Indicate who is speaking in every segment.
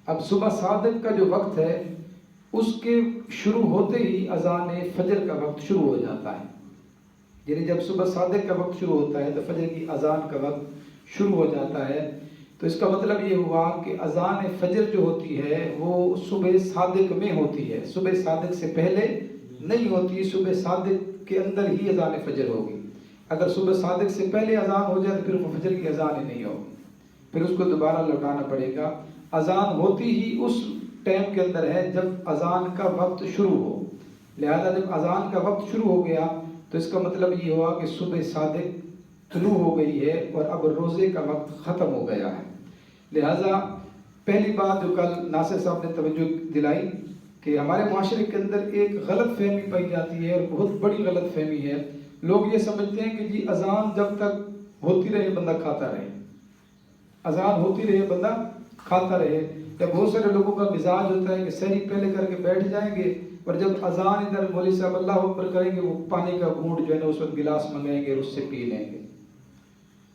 Speaker 1: اب صبح صادق کا جو وقت ہے اس کے شروع ہوتے ہی اذان فجر کا وقت شروع ہو جاتا ہے. یعنی جب صبح صادق کا وقت شروع ہوتا ہے تو فجر کی اذان کا وقت شروع ہو جاتا ہے. تو اس کا مطلب یہ ہوا کہ اذان فجر جو ہوتی ہے وہ صبح صادق میں ہوتی ہے، صبح صادق سے پہلے نہیں ہوتی، صبح صادق کے اندر ہی اذان فجر ہوگی. اگر صبح صادق سے پہلے اذان ہو جائے تو پھر وہ فجر کی اذان ہی نہیں ہوگی، پھر اس کو دوبارہ لوٹانا پڑے گا. اذان ہوتی ہی اس ٹائم کے اندر ہے جب اذان کا وقت شروع ہو. لہذا جب اذان کا وقت شروع ہو گیا تو اس کا مطلب یہ ہوا کہ صبح صادق طلوع ہو گئی ہے اور اب روزے کا وقت ختم ہو گیا ہے. لہذا پہلی بات جو کل ناصر صاحب نے توجہ دلائی کہ ہمارے معاشرے کے اندر ایک غلط فہمی پائی جاتی ہے اور بہت بڑی غلط فہمی ہے. لوگ یہ سمجھتے ہیں کہ جی اذان جب تک ہوتی رہے بندہ کھاتا رہے، اذان ہوتی رہے بندہ کھاتا رہے. یا بہت سارے لوگوں کا مزاج ہوتا ہے کہ سحری پہلے کر کے بیٹھ جائیں گے اور جب اذان ادھر مولوی صاحب اللہ اکبر کریں گے وہ پانی کا گھونٹ جو ہے نا اس وقت گلاس منگائیں گے اور اس سے پی لیں گے.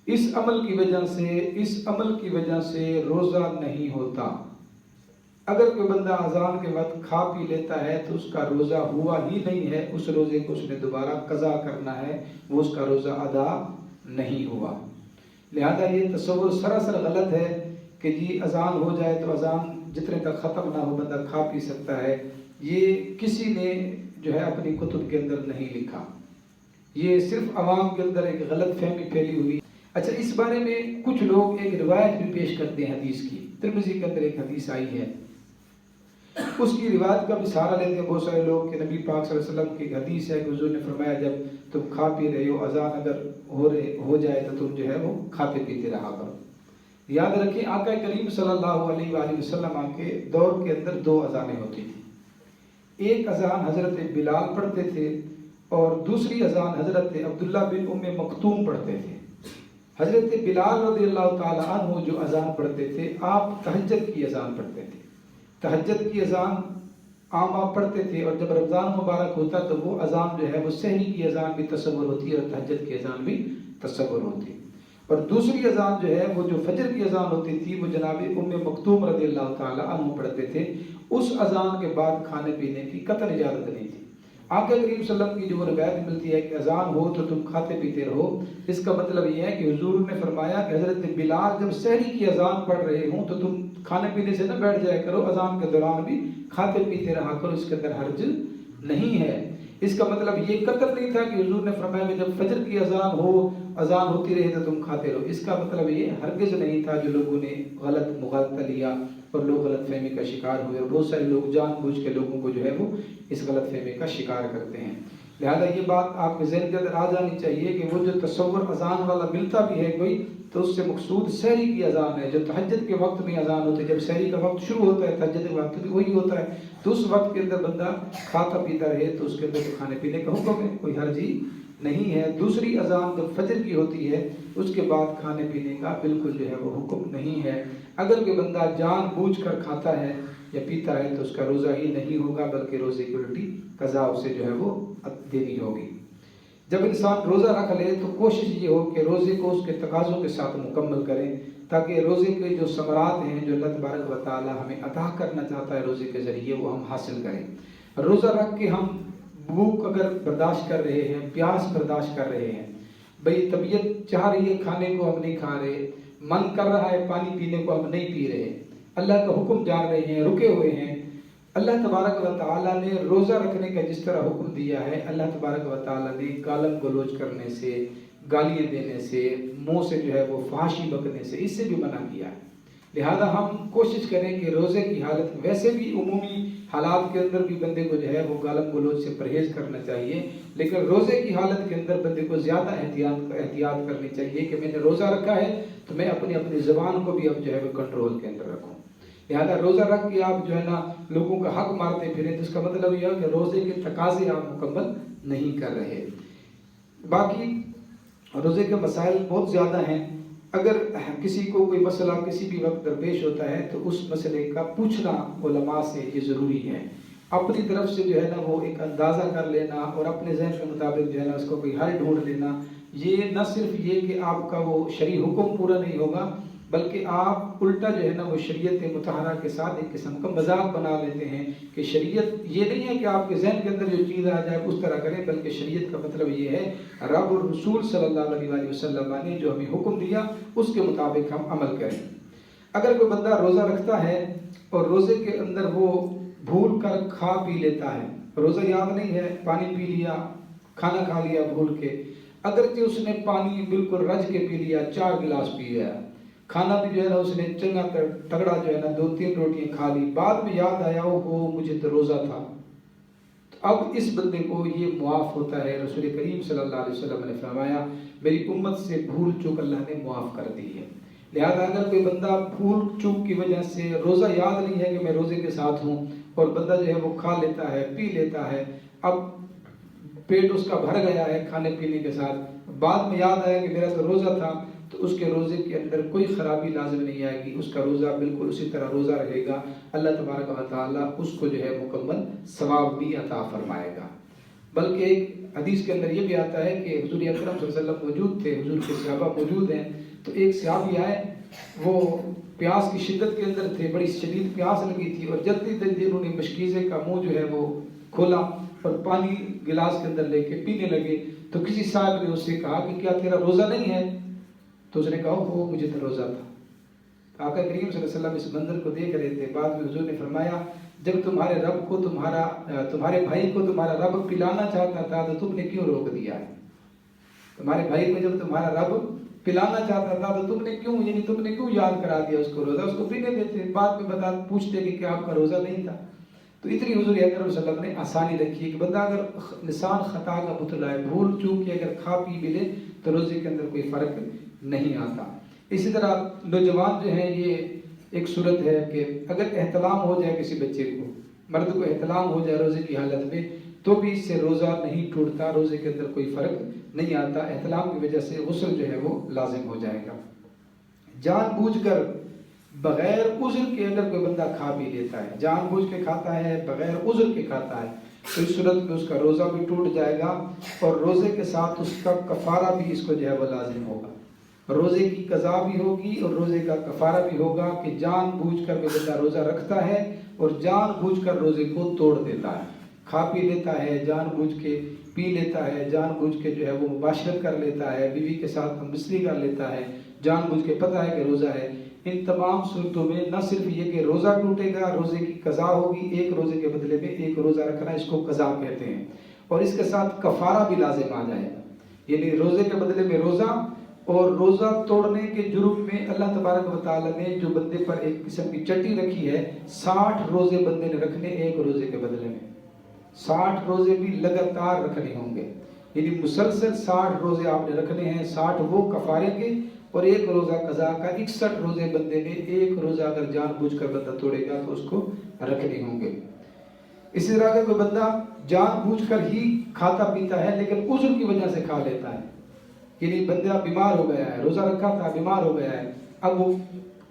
Speaker 1: اس عمل کی وجہ سے روزہ نہیں ہوتا. اگر کوئی بندہ اذان کے وقت کھا پی لیتا ہے تو اس کا روزہ ہوا ہی نہیں ہے، اس روزے کو اس نے دوبارہ قضا کرنا ہے، وہ اس کا روزہ ادا نہیں ہوا. لہذا یہ تصور سراسر غلط ہے کہ جی اذان ہو جائے تو اذان جتنے تک ختم نہ ہو بندہ کھا پی سکتا ہے. یہ کسی نے جو ہے اپنی کتب کے اندر نہیں لکھا، یہ صرف عوام کے اندر ایک غلط فہمی پھیلی ہوئی. اچھا، اس بارے میں کچھ لوگ ایک روایت بھی پیش کرتے ہیں حدیث کی. ترمذی کے اندر ایک حدیث آئی ہے، اس کی روایت کا بھی سہارا لیتے ہیں بہت سارے لوگ کہ نبی پاک صلی اللہ علیہ وسلم کی حدیث ہے کہ حضور نے فرمایا جب تم کھا پی رہے ہو اذان اگر ہو جائے تو تم جو ہے وہ کھاتے پیتے رہا کرو. یاد رکھیں آقا کریم صلی اللہ علیہ وآلہ وسلم کے دور کے اندر دو اذانیں ہوتی تھیں. ایک اذان حضرت بلال پڑھتے تھے اور دوسری اذان حضرت عبداللہ بن ام مکتوم پڑھتے تھے. حضرت بلال رضی اللہ تعالی عنہ جو اذان پڑھتے تھے آپ تہجد کی اذان پڑھتے تھے. تہجد کی اذان عام آپ پڑھتے تھے اور جب رمضان مبارک ہوتا تو وہ اذان جو ہے وہ سحری کی اذان بھی تصور ہوتی ہے اور تہجد کی اذان بھی تصور ہوتی ہے. اور دوسری اذان جو ہے وہ جو فجر کی اذان ہوتی تھی وہ جناب ام مکتوم رضی اللہ تعالی عنہ پڑھتے تھے. اس اذان کے بعد کھانے پینے کی قطعا اجازت نہیں تھی. آقا کریم صلی اللہ علیہ وسلم کی جو روایت ملتی ہے کہ اذان ہو تو تم کھاتے پیتے رہو، اس کا مطلب یہ ہے کہ حضور نے فرمایا کہ حضرت بلال جب سحری کی اذان پڑھ رہے ہوں تو تم کھانے پینے سے نہ بیٹھ جایا کرو، اذان کے دوران بھی کھاتے پیتے رہا کرو، اس کے اندر حرج نہیں ہے. اس کا مطلب یہ قطع نہیں تھا کہ حضور نے فرمایا کہ جب فجر کی اذان ہوتی رہے تو تم کھاتے رہو. اس کا مطلب یہ ہرگز نہیں تھا. جو لوگوں نے غلط مغالطہ لیا اور لوگ غلط فہمی کا شکار ہوئے اور بہت سارے لوگ جان بوجھ کے لوگوں کو جو ہے وہ اس غلط فہمی کا شکار کرتے ہیں. لہذا یہ بات آپ کے ذہن کے اندر آ جانی چاہیے کہ وہ جو تصور اذان والا ملتا بھی ہے کوئی تو اس سے مقصود سحری کی اذان ہے جو تہجد کے وقت میں اذان ہوتی ہے. جب سحری کا وقت شروع ہوتا ہے تہجد کے وقت بھی وہی ہوتا ہے تو اس وقت کے اندر بندہ کھاتا پیتا رہے تو اس کے اندر تو کھانے پینے کا حکم ہے، کوئی حرج ہی نہیں ہے. دوسری اذان جب فجر کی ہوتی ہے اس کے بعد کھانے پینے کا بالکل جو ہے وہ حکم نہیں ہے. اگر کوئی بندہ جان بوجھ کر کھاتا ہے یا پیتا ہے تو اس کا روزہ ہی نہیں ہوگا بلکہ روزے کی الٹی قضا اسے جو ہے وہ دینی ہوگی. جب انسان روزہ رکھ لے تو کوشش یہ ہو کہ روزے کو اس کے تقاضوں کے ساتھ مکمل کریں تاکہ روزے کے جو ثمرات ہیں جو اللہ تبارک و تعالی ہمیں عطا کرنا چاہتا ہے روزے کے ذریعے وہ ہم حاصل کریں. روزہ رکھ کے ہم بھوک اگر برداشت کر رہے ہیں، پیاس برداشت کر رہے ہیں، بھئی طبیعت چاہ رہی ہے کھانے کو ہم نہیں کھا رہے، من کر رہا ہے پانی پینے کو ہم نہیں پی رہے، اللہ کا حکم جان رہے ہیں، رکے ہوئے ہیں. اللہ تبارک و تعالیٰ نے روزہ رکھنے کا جس طرح حکم دیا ہے اللہ تبارک و تعالیٰ نے گالم گلوچ کرنے سے، گالیاں دینے سے، منہ سے جو ہے وہ فحاشی بکنے سے اس سے بھی منع کیا ہے. لہذا ہم کوشش کریں کہ روزے کی حالت ویسے بھی عمومی حالات کے اندر بھی بندے کو جو ہے وہ گالم گلوچ سے پرہیز کرنا چاہیے، لیکن روزے کی حالت کے اندر بندے کو زیادہ احتیاط کرنی چاہیے کہ میں نے روزہ رکھا ہے تو میں اپنی زبان کو بھی اب جو ہے وہ کنٹرول کے اندر رکھوں. لہذا روزہ رکھ کے آپ جو ہے نا لوگوں کا حق مارتے پھریں تو اس کا مطلب یہ ہے کہ روزے کے تقاضے آپ مکمل نہیں کر رہے. باقی روزے کے مسائل بہت زیادہ ہیں. اگر کسی کو کوئی مسئلہ کسی بھی وقت درپیش ہوتا ہے تو اس مسئلے کا پوچھنا علماء سے یہ ضروری ہے. اپنی طرف سے جو ہے نا وہ ایک اندازہ کر لینا اور اپنے ذہن کے مطابق جو ہے نا اس کو کوئی حل ڈھونڈ لینا، یہ نہ صرف یہ کہ آپ کا وہ شرعی حکم پورا نہیں ہوگا بلکہ آپ الٹا جو ہے نا وہ شریعت مطہرہ کے ساتھ ایک قسم کا مذاق بنا لیتے ہیں کہ شریعت یہ نہیں ہے کہ آپ کے ذہن کے اندر جو چیز آ جائے اس طرح کریں، بلکہ شریعت کا مطلب یہ ہے رب اور رسول صلی اللہ علیہ وآلہ وسلم نے جو ہمیں حکم دیا اس کے مطابق ہم عمل کریں۔ اگر کوئی بندہ روزہ رکھتا ہے اور روزے کے اندر وہ بھول کر کھا پی لیتا ہے، روزہ یاد نہیں ہے، پانی پی لیا، کھانا کھا لیا بھول کے، اگرچہ اس نے پانی بالکل رج کے پی لیا، 4 گلاس پی گیا، کھانا بھی جو ہے نا اس نے چنگا تگڑا جو ہے نا 2-3 روٹیاں کھا لی، بعد میں یاد آیا وہ مجھے تو روزہ تھا، تو اب اس بندے کو یہ معاف ہوتا ہے۔ رسول کریم صلی اللہ علیہ وسلم نے فرمایا میری امت سے بھول چوک اللہ نے معاف کر دی ہے۔ لہذا اگر کوئی بندہ بھول چوک کی وجہ سے روزہ یاد نہیں ہے کہ میں روزے کے ساتھ ہوں، اور بندہ جو ہے وہ کھا لیتا ہے، پی لیتا ہے، اب پیٹ اس کا بھر گیا ہے کھانے پینے کے ساتھ، بعد میں یاد آیا کہ میرا تو روزہ تھا، تو اس کے روزے کے اندر کوئی خرابی لازم نہیں آئے گی، اس کا روزہ بالکل اسی طرح روزہ رہے گا، اللہ تبارک و تعالیٰ اس کو جو ہے مکمل ثواب بھی عطا فرمائے گا۔ بلکہ ایک حدیث کے اندر یہ بھی آتا ہے کہ حضور اکرم صلی اللہ علیہ وسلم موجود تھے، حضور کے صحابہ موجود ہیں، تو ایک صحابی آئے، وہ پیاس کی شدت کے اندر تھے، بڑی شدید پیاس لگی تھی، اور جلدی جلدی انہوں نے مشکیزے کا منہ جو ہے وہ کھولا اور پانی گلاس کے اندر لے کے پینے لگے، تو کسی صاحب نے اس سے کہا کہ کیا تیرا روزہ نہیں ہے؟ تو اس نے کہا وہ مجھے تو روزہ تھا۔ آقا کریم صلی اللہ علیہ وسلم اس منظر کو دیکھ رہے تھے، بعد میں حضور نے فرمایا جب تمہارے رب کو تمہارے بھائی کو تمہارا رب پلانا چاہتا تھا تو تم نے کیوں روک دیا ہے؟ تمہارے بھائی کو جب تمہارا رب پلانا چاہتا تھا تو تم نے کیوں یاد کرا دیا اس کو روزہ؟ اس کو پینے دیتے، بعد میں پوچھتے کہ کیا آپ کا روزہ نہیں تھا؟ تو اتنی حضور اکرم صلی اللہ علیہ وسلم نے آسانی رکھی ہے کہ بندہ اگر لسان خطا کا مطلع ہے، بھول چوک کے اگر کھا پی بھی لے تو روزے کے اندر کوئی فرق نہیں آتا۔ اسی طرح نوجوان جو ہیں یہ ایک صورت ہے کہ اگر احتلام ہو جائے کسی بچے کو، مرد کو احتلام ہو جائے روزے کی حالت میں، تو بھی اس سے روزہ نہیں ٹوٹتا، روزے کے اندر کوئی فرق نہیں آتا، احتلام کی وجہ سے غسل جو ہے وہ لازم ہو جائے گا۔ جان بوجھ کر بغیر عذر کے اگر کوئی بندہ کھا پی لیتا ہے، جان بوجھ کے کھاتا ہے، بغیر عذر کے کھاتا ہے، تو اس صورت میں اس کا روزہ بھی ٹوٹ جائے گا، اور روزے کے ساتھ اس کا کفارہ بھی اس کو جو ہے وہ لازم ہوگا، روزے کی قضا بھی ہوگی اور روزے کا کفارہ بھی ہوگا کہ جان بوجھ کر کوئی بندہ روزہ رکھتا ہے اور جان بوجھ کر روزے کو توڑ دیتا ہے، کھا پی لیتا ہے، جان بوجھ کے پی لیتا ہے، جان بوجھ کے جو ہے وہ مباشرت کر لیتا ہے، بیوی کے ساتھ ہمبستری کر لیتا ہے، جان بوجھ کے پتہ ہے کہ روزہ ہے، ان تمام صورتوں میں نہ صرف یہ کہ روزہ ٹوٹے گا، روزے کی قضا ہوگی، ایک روزے کے بدلے میں ایک روزہ رکھنا، اس کو قضا کہتے ہیں، اور اس کے ساتھ کفارہ بھی لازم آ جائے گا، یعنی روزے کے بدلے میں روزہ، اور روزہ توڑنے کے جرم میں اللہ تبارک و تعالیٰ نے جو بندے پر ایک قسم کی چٹی رکھی ہے، 60 روزے بندے نے رکھنے ایک روزے کے بدلے میں، 60 روزے بھی لگاتار رکھنے ہوں گے، یعنی مسلسل 60 روزے آپ نے رکھنے ہیں، 60 وہ کفارے کے اور ایک روزہ قضا کا، 61 روزے بندے نے، ایک روزہ اگر جان بوجھ کر بندہ توڑے گا تو اس کو رکھنے ہوں گے۔ اسی طرح اگر کوئی بندہ جان بوجھ کر ہی کھاتا پیتا ہے لیکن عذر کی وجہ سے کھا لیتا ہے، یعنی بندہ بیمار ہو گیا ہے، روزہ رکھا تھا بیمار ہو گیا ہے، اب وہ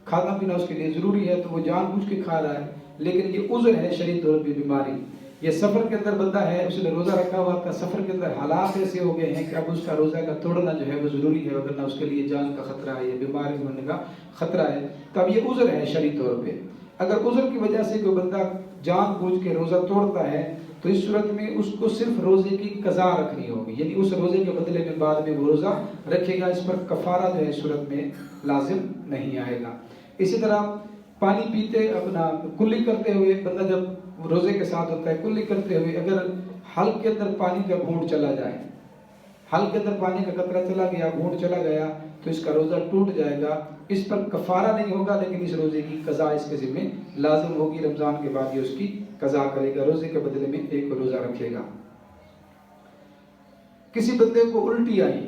Speaker 1: کھانا پینا اس کے لیے ضروری ہے تو وہ جان بوجھ کے کھا رہا ہے، لیکن یہ عذر ہے شرعی طور پہ بیماری، یہ سفر کے اندر بندہ ہے، اس نے روزہ رکھا ہوا تھا، سفر کے اندر حالات ایسے ہو گئے ہیں کہ اب اس کا روزہ کا توڑنا جو ہے وہ ضروری ہے، ورنہ اس کے لیے جان کا خطرہ ہے یا بیماری ہونے کا خطرہ ہے، تو اب یہ عذر ہے شرعی طور پہ۔ اگر عذر کی وجہ سے کوئی بندہ جان بوجھ کے روزہ توڑتا ہے تو اس صورت میں اس کو صرف روزے کی قضا رکھنی ہوگی، یعنی اس روزے کے بدلے میں بعد میں وہ روزہ رکھے گا، اس پر کفارہ جو ہے اس صورت میں لازم نہیں آئے گا۔ اسی طرح پانی پیتے اپنا کلی کرتے ہوئے بندہ جب روزے کے ساتھ ہوتا ہے، کلی کرتے ہوئے اگر حلق کے اندر پانی کا گھونٹ چلا جائے، حلق کے اندر پانی کا قطرہ چلا گیا، گھونٹ چلا گیا، تو اس کا روزہ ٹوٹ جائے گا، اس پر کفارہ نہیں ہوگا لیکن اس روزے کی قضا اس کے ذمہ لازم ہوگی، رمضان کے بعد یہ اس کی قضا کرے گا، روزے کے بدلے میں ایک روزہ رکھے گا۔ کسی بندے کو الٹی آئی،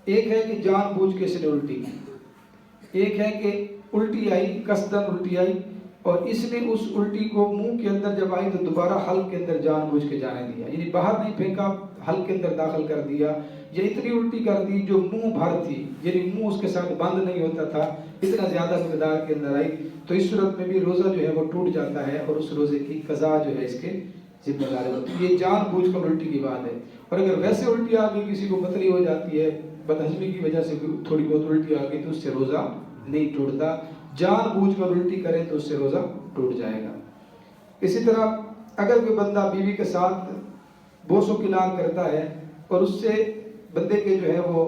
Speaker 1: ایک ہے کہ جان بوجھ کے اس نے الٹی کی، ایک ہے کہ الٹی آئی قصدن الٹی آئی اور اس نے اس الٹی کو منہ کے اندر جب آئی تو دوبارہ حلق کے اندر جان بوجھ کے جانے دیا، یعنی باہر نہیں پھینکا، حلق کے اندر داخل کر دیا، یا اتنی الٹی کر دی جو منہ بھر تھی، یعنی منہ اس کے ساتھ بند نہیں ہوتا تھا، اتنا زیادہ مقدار کے اندر آئی، تو اس صورت میں بھی روزہ جو ہے وہ ٹوٹ جاتا ہے اور اس روزے کی قضا جو ہے اس کے ذمہ دار ہوتی ہے۔ یہ جان بوجھ کر الٹی کی بات ہے، اور اگر ویسے الٹی آ گئی، کسی کو پتلی ہو جاتی ہے، بدہضمی کی وجہ سے تھوڑی بہت الٹی آ گئی تو اس سے روزہ نہیں ٹوٹتا. جان بوجھ کر الٹی کرے تو اس سے روزہ ٹوٹ جائے گا. اسی طرح اگر کوئی بندہ بیوی کے ساتھ بوس و کنار کرتا ہے اور اس سے بندے کے جو ہے وہ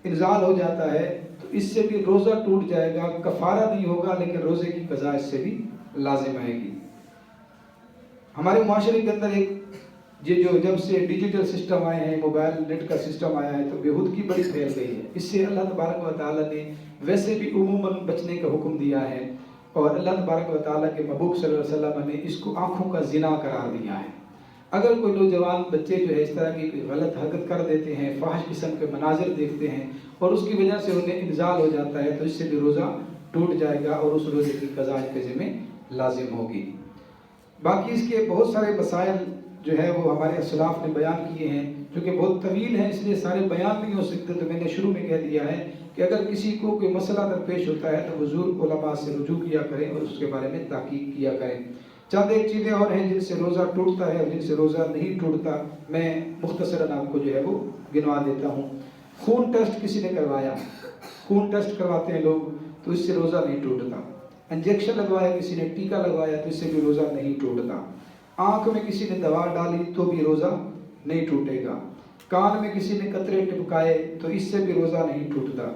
Speaker 1: انزال ہو جاتا ہے تو اس سے بھی روزہ ٹوٹ جائے گا. کفارہ نہیں ہوگا لیکن روزے کی قضا اس سے بھی لازم آئے گی. ہمارے معاشرے کے اندر ایک یہ جو جب سے ڈیجیٹل سسٹم آئے ہیں، موبائل نیٹ کا سسٹم آیا ہے تو بےہودگی بڑی پھیل گئی ہے. اس سے اللہ تبارک و تعالیٰ نے ویسے بھی عموماً بچنے کا حکم دیا ہے، اور اللہ تبارک و تعالیٰ کے محبوب صلی اللہ علیہ وسلم نے اس کو آنکھوں کا زنا قرار دیا ہے. اگر کوئی نوجوان بچے جو ہے اس طرح کی غلط حرکت کر دیتے ہیں، فاحش قسم کے مناظر دیکھتے ہیں اور اس کی وجہ سے انہیں انزال ہو جاتا ہے تو اس سے بھی روزہ ٹوٹ جائے گا اور اس روزے کی قضا ان کے ذمہ لازم ہوگی. باقی اس کے بہت سارے مسائل جو ہے وہ ہمارے اسلاف نے بیان کیے ہیں، جو کہ بہت طویل ہیں اس لیے سارے بیان نہیں ہو سکتے. تو میں نے شروع میں کہہ دیا ہے کہ اگر کسی کو کوئی مسئلہ درپیش ہوتا ہے تو بزرگ علماء سے رجوع کیا کریں اور اس کے بارے میں تحقیق کیا کریں. چند ایک چیزیں اور ہیں جن سے روزہ ٹوٹتا ہے اور جن سے روزہ نہیں ٹوٹتا، میں مختصراً آپ کو جو ہے وہ گنوا دیتا ہوں. خون ٹیسٹ کسی نے کروایا، خون ٹیسٹ کرواتے ہیں لوگ تو اس سے روزہ نہیں ٹوٹتا. انجیکشن لگوایا کسی نے، ٹیکا لگوایا تو اس سے بھی روزہ نہیں ٹوٹتا. آنکھ میں کسی نے دوا ڈالی تو بھی روزہ نہیں ٹوٹے گا. کان میں کسی نے قطرے ٹپکائے تو اس سے بھی روزہ نہیں ٹوٹتا.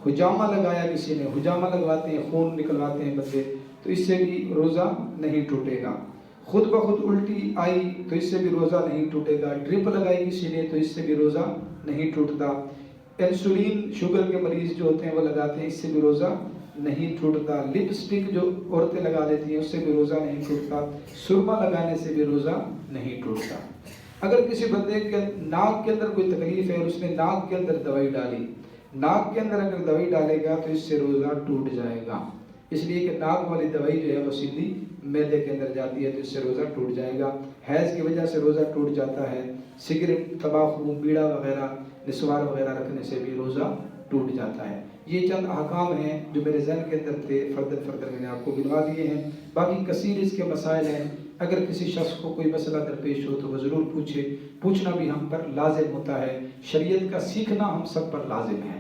Speaker 1: حجامہ لگایا کسی نے، حجامہ لگواتے ہیں، خون نکلواتے ہیں بندے، تو اس سے بھی روزہ نہیں ٹوٹے گا. خود بخود الٹی آئی تو اس سے بھی روزہ نہیں ٹوٹے گا. ڈرپ لگائی کسی نے تو اس سے بھی روزہ نہیں ٹوٹتا. انسولین شوگر کے مریض جو ہوتے ہیں وہ لگاتے ہیں، اس سے بھی روزہ نہیں ٹوٹتا. لپسٹک جو عورتیں لگا لیتی ہیں اس سے بھی روزہ نہیں ٹوٹتا. سرما لگانے سے بھی روزہ نہیں ٹوٹتا. اگر کسی بندے کے ناک کے اندر کوئی تکلیف ہے اور اس نے ناک کے اندر دوائی ڈالی، ناک کے اندر اگر دوائی ڈالے گا تو اس سے روزہ ٹوٹ جائے گا، اس لیے کہ ناک والی دوائی جو ہے وہ سیدھی معدے کے اندر جاتی ہے تو اس سے روزہ ٹوٹ جائے گا. حیض کی وجہ سے روزہ ٹوٹ جاتا ہے. سگریٹ، تمباکو، بیڑا وغیرہ، نسوار وغیرہ رکھنے سے بھی روزہ ٹوٹ جاتا ہے. یہ چند احکام ہیں جو میرے ذہن کے اندر تھے، فردن فردن میں نے آپ کو گنوا دیے ہیں. باقی کثیر اس کے مسائل ہیں. اگر کسی شخص کو کوئی مسئلہ درپیش ہو تو وہ ضرور پوچھے. پوچھنا بھی ہم پر لازم ہوتا ہے. شریعت کا سیکھنا ہم سب پر لازم ہے.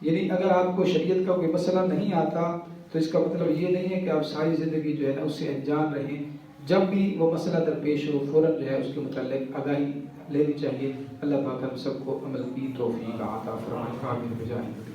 Speaker 1: یعنی اگر آپ کو شریعت کا کوئی مسئلہ نہیں آتا تو اس کا مطلب یہ نہیں ہے کہ آپ ساری زندگی جو ہے نا اس سے انجان رہیں. جب بھی وہ مسئلہ درپیش ہو فوراً جو ہے اس کے متعلق آگاہی لینی چاہیے. اللہ پاک ہم سب کو عمل کی توفیق عطا فرمائے. آمین بجائے